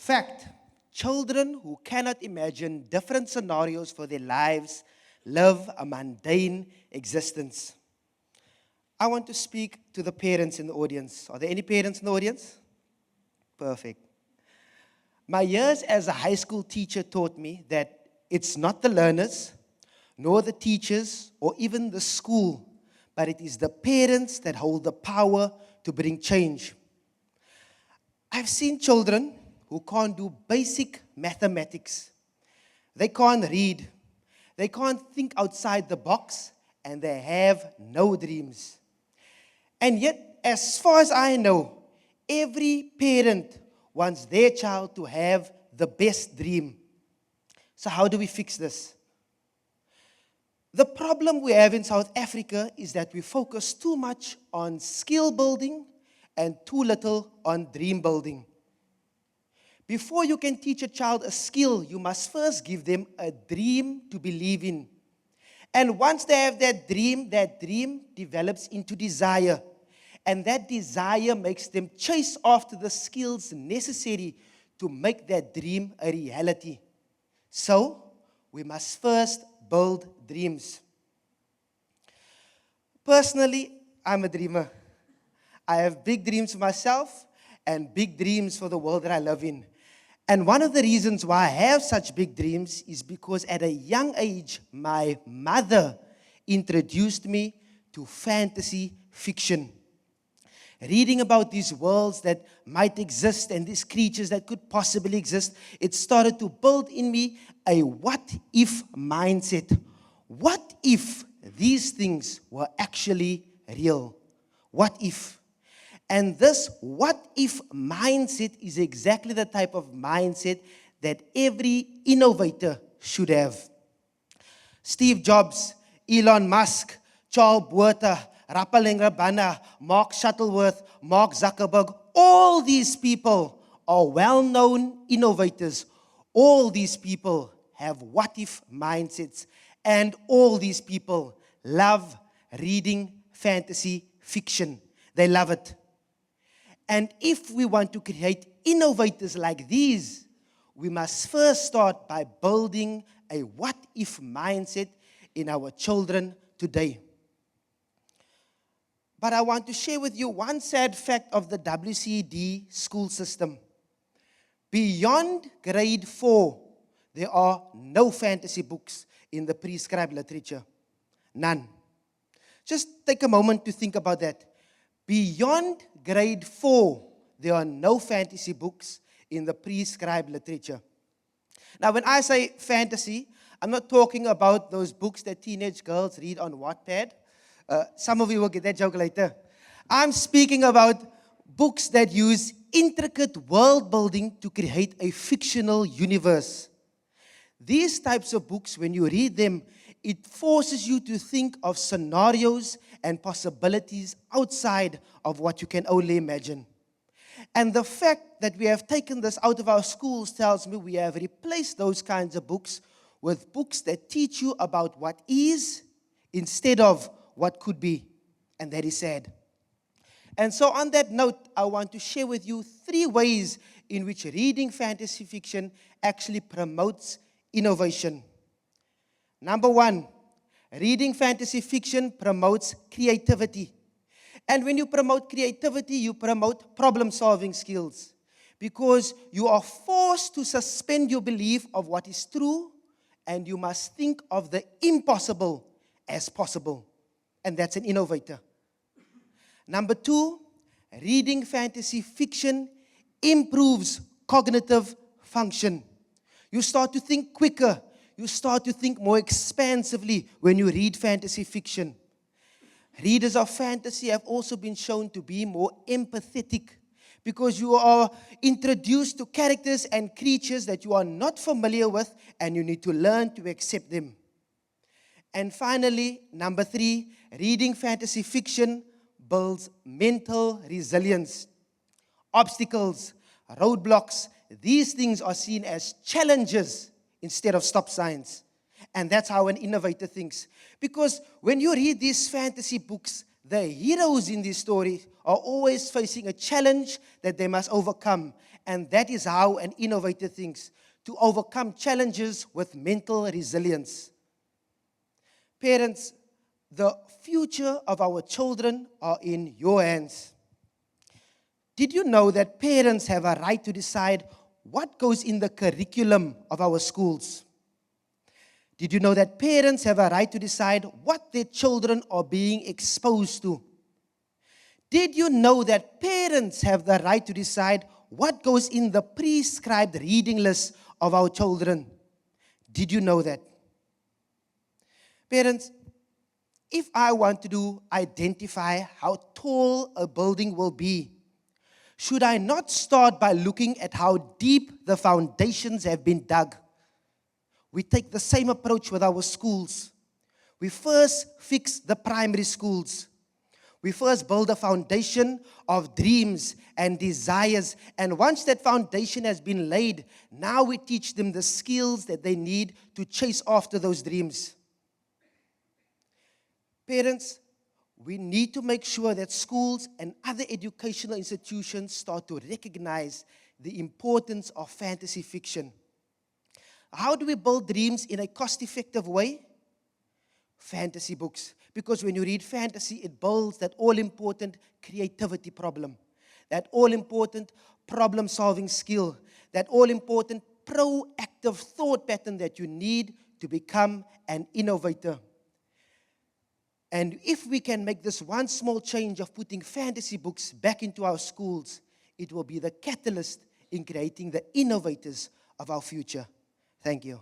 Fact, children who cannot imagine different scenarios for their lives live a mundane existence. I want to speak to the parents in the audience. Are there any parents in the audience? Perfect. My years as a high school teacher taught me that it's not the learners, nor the teachers, or even the school, but it is the parents that hold the power to bring change. I've seen children who can't do basic mathematics. They can't read. They can't think outside the box, and they have no dreams. And yet, as far as I know, every parent wants their child to have the best dream. So how do we fix this? The problem we have in South Africa is that we focus too much on skill building and too little on dream building. Before you can teach a child a skill, you must first give them a dream to believe in. And once they have that dream develops into desire. And that desire makes them chase after the skills necessary to make that dream a reality. So, we must first build dreams. Personally, I'm a dreamer. I have big dreams for myself and big dreams for the world that I live in. And one of the reasons why I have such big dreams is because at a young age, my mother introduced me to fantasy fiction. Reading about these worlds that might exist and these creatures that could possibly exist, it started to build in me a what-if mindset. What if these things were actually real? What if? And this what-if mindset is exactly the type of mindset that every innovator should have. Steve Jobs, Elon Musk, Charles Buerta, Rapaleng Rabana, Mark Shuttleworth, Mark Zuckerberg, all these people are well-known innovators. All these people have what-if mindsets, and all these people love reading fantasy fiction. They love it. And if we want to create innovators like these, we must first start by building a what-if mindset in our children today. But I want to share with you one sad fact of the WCD school system. Beyond grade 4, there are no fantasy books in the prescribed literature. None. Just take a moment to think about that. Beyond grade 4, there are no fantasy books in the prescribed literature. Now, when I say fantasy, I'm not talking about those books that teenage girls read on Wattpad. Some of you will get that joke later. I'm speaking about books that use intricate world building to create a fictional universe. These types of books, when you read them, it forces you to think of scenarios and possibilities outside of what you can only imagine. And the fact that we have taken this out of our schools tells me we have replaced those kinds of books with books that teach you about what is instead of what could be. And that is sad. And so on that note, I want to share with you 3 ways in which reading fantasy fiction actually promotes innovation. Number 1, reading fantasy fiction promotes creativity. And when you promote creativity, you promote problem-solving skills. Because you are forced to suspend your belief of what is true, and you must think of the impossible as possible. And that's an innovator. Number 2, reading fantasy fiction improves cognitive function. You start to think quicker. You start to think more expansively when you read fantasy fiction. Readers of fantasy have also been shown to be more empathetic because you are introduced to characters and creatures that you are not familiar with, and you need to learn to accept them. And finally, number 3, reading fantasy fiction builds mental resilience. Obstacles, roadblocks, these things are seen as challenges instead of stop signs. And that's how an innovator thinks. Because when you read these fantasy books, the heroes in these stories are always facing a challenge that they must overcome. And that is how an innovator thinks, to overcome challenges with mental resilience. Parents, the future of our children are in your hands. Did you know that parents have a right to decide what goes in the curriculum of our schools? Did you know that parents have a right to decide what their children are being exposed to? Did you know that parents have the right to decide what goes in the prescribed reading list of our children? Did you know that? Parents, if I want to identify how tall a building will be, should I not start by looking at how deep the foundations have been dug? We take the same approach with our schools. We first fix the primary schools. We first build a foundation of dreams and desires. And once that foundation has been laid, now we teach them the skills that they need to chase after those dreams. Parents, we need to make sure that schools and other educational institutions start to recognize the importance of fantasy fiction. How do we build dreams in a cost-effective way? Fantasy books. Because when you read fantasy, it builds that all-important creativity problem, that all-important problem-solving skill, that all-important proactive thought pattern that you need to become an innovator. And if we can make this one small change of putting fantasy books back into our schools, it will be the catalyst in creating the innovators of our future. Thank you.